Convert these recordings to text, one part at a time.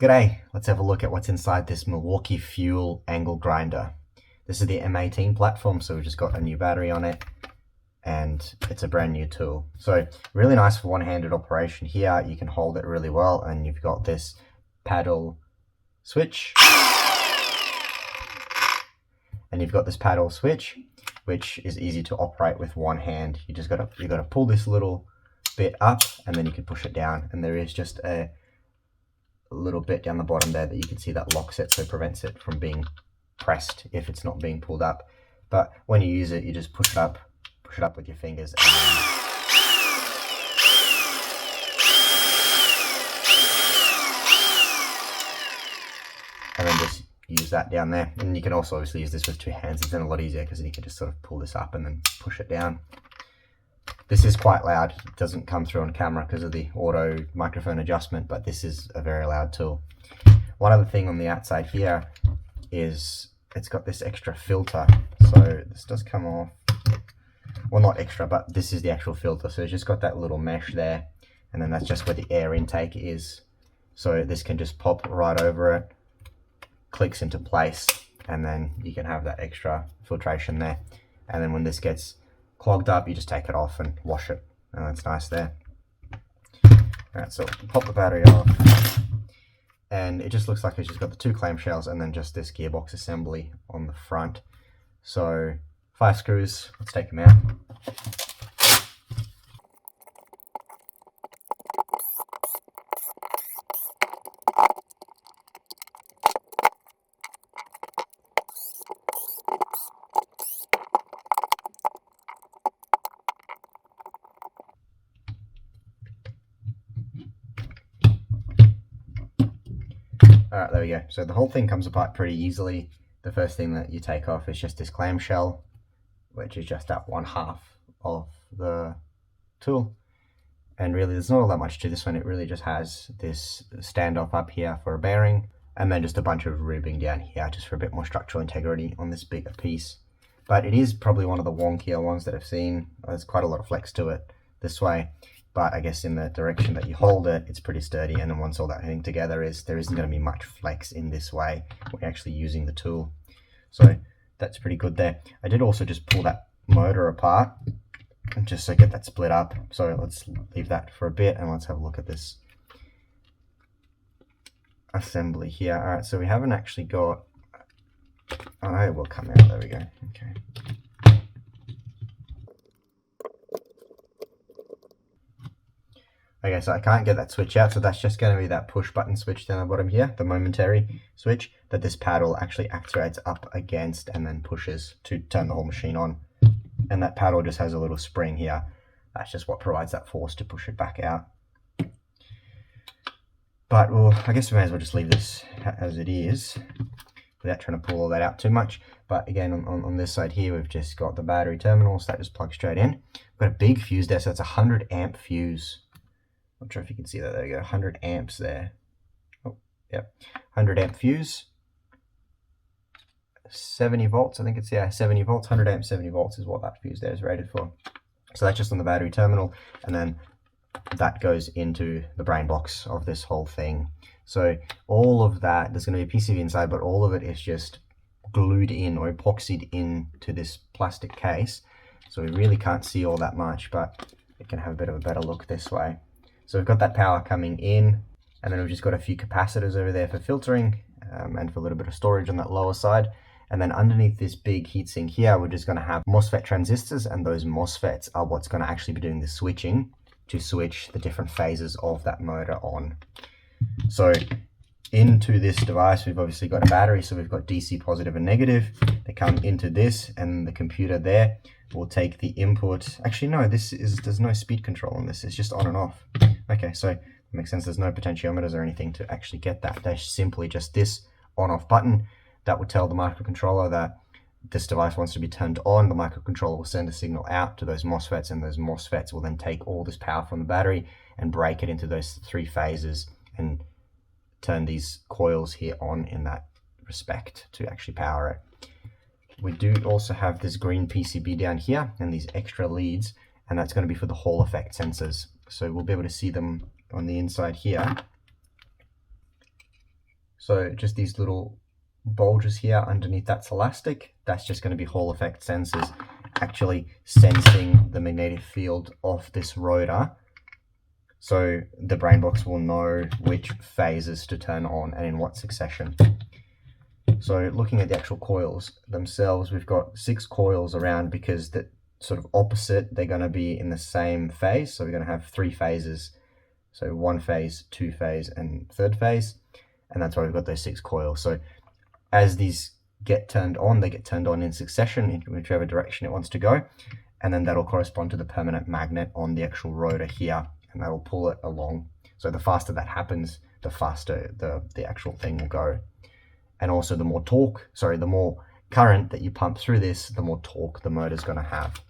G'day, let's have a look at what's inside this Milwaukee FUEL angle grinder. This is the M18 platform, so we've just got a new battery on it and it's a brand new tool. So really nice for one-handed operation here. You can hold it really well and you've got this paddle switch. And you've got this paddle switch, which is easy to operate with one hand. You gotta pull this little bit up and then you can push it down, and there is just a little bit down the bottom there that you can see that locks it, so it prevents it from being pressed if it's not being pulled up. But when you use it, you just push it up with your fingers and then just use that down there. And you can also obviously use this with two hands. It's then a lot easier because then you can just sort of pull this up and then push it down. This is quite loud. It doesn't come through on camera because of the auto microphone adjustment, but this is a very loud tool. One other thing on the outside here is it's got this extra filter. So this does come off. Well, not extra, but this is the actual filter. So it's just got that little mesh there, and then that's just where the air intake is. So this can just pop right over it, clicks into place, and then you can have that extra filtration there. And then when this gets clogged up, you just take it off and wash it, and that's nice there. Alright, so pop the battery off, and it just looks like it's just got the two clamshells and then just this gearbox assembly on the front. So 5 screws, let's take them out. Alright, there we go. So the whole thing comes apart pretty easily. The first thing that you take off is just this clamshell, which is just that 1/2 of the tool. And really there's not all that much to this one. It really just has this standoff up here for a bearing, and then just a bunch of ribbing down here just for a bit more structural integrity on this bigger piece. But it is probably one of the wonkier ones that I've seen. There's quite a lot of flex to it this way. But I guess in the direction that you hold it, it's pretty sturdy, and then once all that thing together there isn't going to be much flex in this way when you're actually using the tool. So that's pretty good there. I did also just pull that motor apart, and just to get that split up. So let's leave that for a bit, and let's have a look at this assembly here. Alright, so we haven't actually got... Oh, it will come out. There we go. Okay. Okay, so I can't get that switch out, so that's just going to be that push button switch down the bottom here, the momentary switch that this paddle actually activates up against and then pushes to turn the whole machine on. And that paddle just has a little spring here. That's just what provides that force to push it back out. But well, I guess we may as well just leave this as it is without trying to pull all that out too much. But again, on this side here, we've just got the battery terminal, so that just plugs straight in. We've got a big fuse there, so it's a 100 amp fuse. Not sure if you can see that. There you go, 100 amps there. Oh, yep, 100 amp fuse. 70 volts, I think it's, yeah, 70 volts, 100 amps, 70 volts is what that fuse there is rated for. So that's just on the battery terminal, and then that goes into the brain box of this whole thing. So all of that, there's going to be a PCB inside, but all of it is just glued in or epoxied into this plastic case. So we really can't see all that much, but it can have a bit of a better look this way. So we've got that power coming in, and then we've just got a few capacitors over there for filtering and for a little bit of storage on that lower side. And then underneath this big heatsink here, we're just going to have MOSFET transistors, and those MOSFETs are what's going to actually be doing the switching to switch the different phases of that motor on. So into this device, we've obviously got a battery, so we've got DC positive and negative. They come into this, and the computer there will take the input. Actually, no, there's no speed control on this. It's just on and off. Okay, so it makes sense. There's no potentiometers or anything to actually get that. There's simply just this on-off button that would tell the microcontroller that this device wants to be turned on. The microcontroller will send a signal out to those MOSFETs, and those MOSFETs will then take all this power from the battery and break it into those 3 phases and turn these coils here on in that respect to actually power it. We do also have this green PCB down here and these extra leads, and that's going to be for the Hall effect sensors. So we'll be able to see them on the inside here. So just these little bulges here underneath that's elastic. That's just going to be Hall effect sensors actually sensing the magnetic field of this rotor. So the brain box will know which phases to turn on and in what succession. So looking at the actual coils themselves, we've got 6 coils around because the sort of opposite, they're going to be in the same phase. So we're going to have 3 phases. So 1 phase, 2 phase, and 3rd phase. And that's why we've got those 6 coils. So as these get turned on, they get turned on in succession in whichever direction it wants to go. And then that'll correspond to the permanent magnet on the actual rotor here. And that'll pull it along. So the faster that happens, the faster the actual thing will go. And also the more torque, the more current that you pump through this, the more torque the motor's going to have.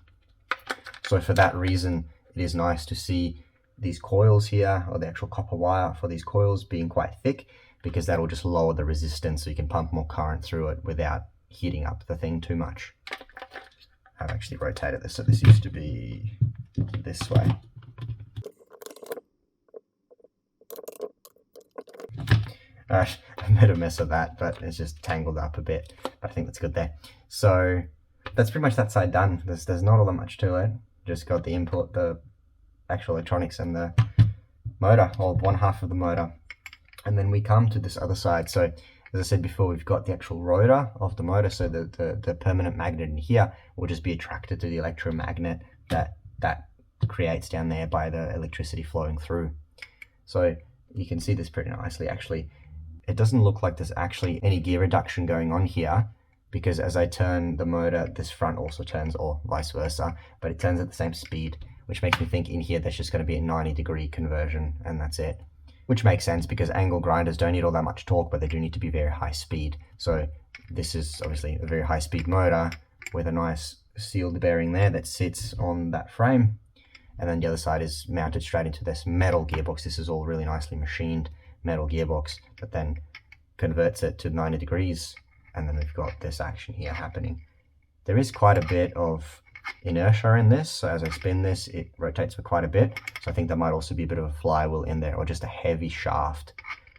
So for that reason, it is nice to see these coils here, or the actual copper wire for these coils being quite thick, because that'll just lower the resistance so you can pump more current through it without heating up the thing too much. I've actually rotated this, so this used to be this way. I made a mess of that, but it's just tangled up a bit, but I think that's good there. So that's pretty much that side done. There's not all that much to it. Just got the input, the actual electronics, and the motor, or one half of the motor. And then we come to this other side. So as I said before, we've got the actual rotor of the motor. So the permanent magnet in here will just be attracted to the electromagnet that creates down there by the electricity flowing through. So you can see this pretty nicely. Actually, it doesn't look like there's actually any gear reduction going on here, because as I turn the motor, this front also turns, or vice versa, but it turns at the same speed, which makes me think in here there's just going to be a 90-degree conversion, and that's it. Which makes sense, because angle grinders don't need all that much torque, but they do need to be very high speed. So this is obviously a very high speed motor with a nice sealed bearing there that sits on that frame. And then the other side is mounted straight into this metal gearbox. This is all really nicely machined metal gearbox that then converts it to 90 degrees. And then we've got this action here happening. There is quite a bit of inertia in this. So as I spin this, it rotates for quite a bit. So I think there might also be a bit of a flywheel in there, or just a heavy shaft.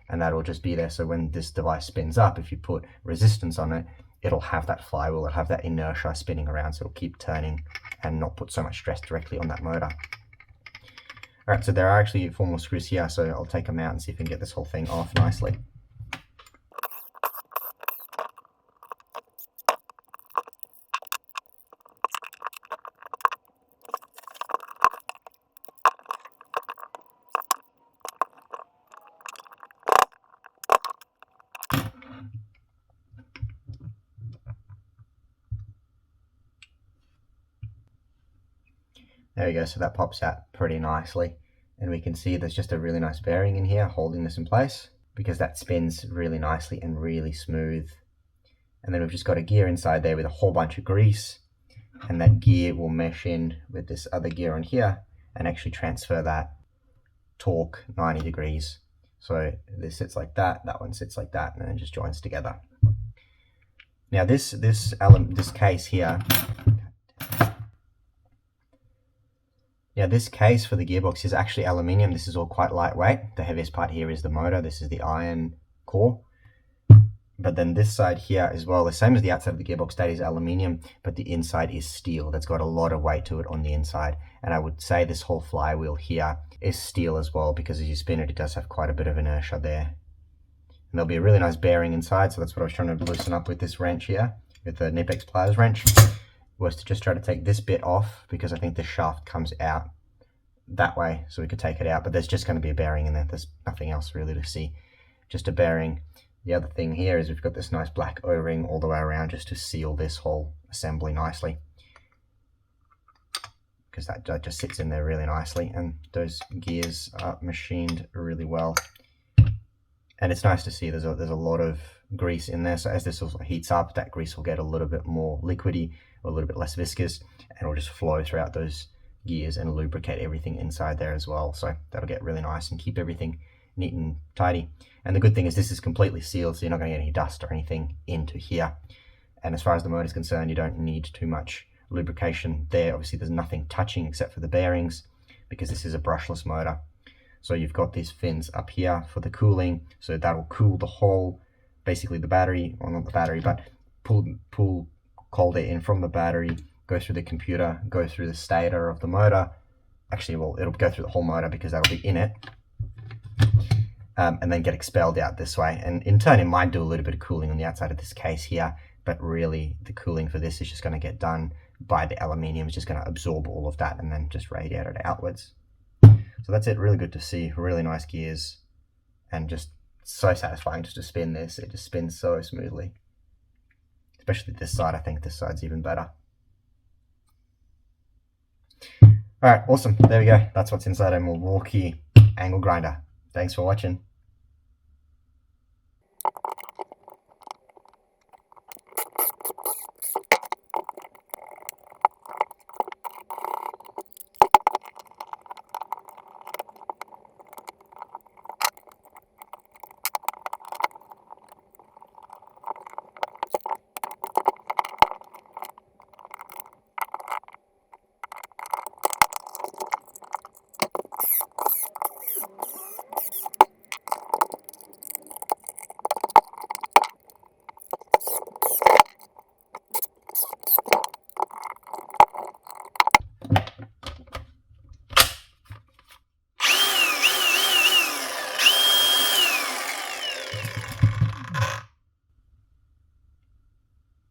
And that'll just be there. So when this device spins up, if you put resistance on it, it'll have that flywheel, it'll have that inertia spinning around, so it'll keep turning and not put so much stress directly on that motor. All right, so there are actually 4 more screws here, so I'll take them out and see if we can get this whole thing off nicely. There we go, so that pops out pretty nicely. And we can see there's just a really nice bearing in here holding this in place, because that spins really nicely and really smooth. And then we've just got a gear inside there with a whole bunch of grease, and that gear will mesh in with this other gear on here and actually transfer that torque 90 degrees. So this sits like that, that one sits like that, and then it just joins together. Now this case here, this case for the gearbox is actually aluminium. This is all quite lightweight. The heaviest part here is the motor. This is the iron core. But then this side here as well, the same as the outside of the gearbox, that is aluminium, but the inside is steel. That's got a lot of weight to it on the inside. And I would say this whole flywheel here is steel as well, because as you spin it, it does have quite a bit of inertia there. And there'll be a really nice bearing inside, so that's what I was trying to loosen up with this wrench here, with the Knipex pliers wrench, was to just try to take this bit off, because I think the shaft comes out that way, so we could take it out, but there's just going to be a bearing in there. There's nothing else really to see, just a bearing. The other thing here is we've got this nice black O-ring all the way around just to seal this whole assembly nicely, because that just sits in there really nicely, and those gears are machined really well. And it's nice to see there's a lot of grease in there, so as this also heats up, that grease will get a little bit more liquidy, or a little bit less viscous, and it'll just flow throughout those gears and lubricate everything inside there as well. So that'll get really nice and keep everything neat and tidy. And the good thing is this is completely sealed, so you're not going to get any dust or anything into here. And as far as the motor is concerned, you don't need too much lubrication there. Obviously there's nothing touching except for the bearings, because this is a brushless motor. So you've got these fins up here for the cooling, so that will cool the whole, basically the battery, or not the battery, but pull cold air in from the battery, go through the computer, go through the stator of the motor. Actually, well, it'll go through the whole motor because that'll be in it, and then get expelled out this way. And in turn, it might do a little bit of cooling on the outside of this case here, but really the cooling for this is just going to get done by the aluminium. It's just going to absorb all of that and then just radiate it outwards. So that's it. Really good to see. Really nice gears, and just so satisfying just to spin this. It just spins so smoothly. Especially this side. I think this side's even better. Alright, awesome. There we go. That's what's inside a Milwaukee angle grinder. Thanks for watching.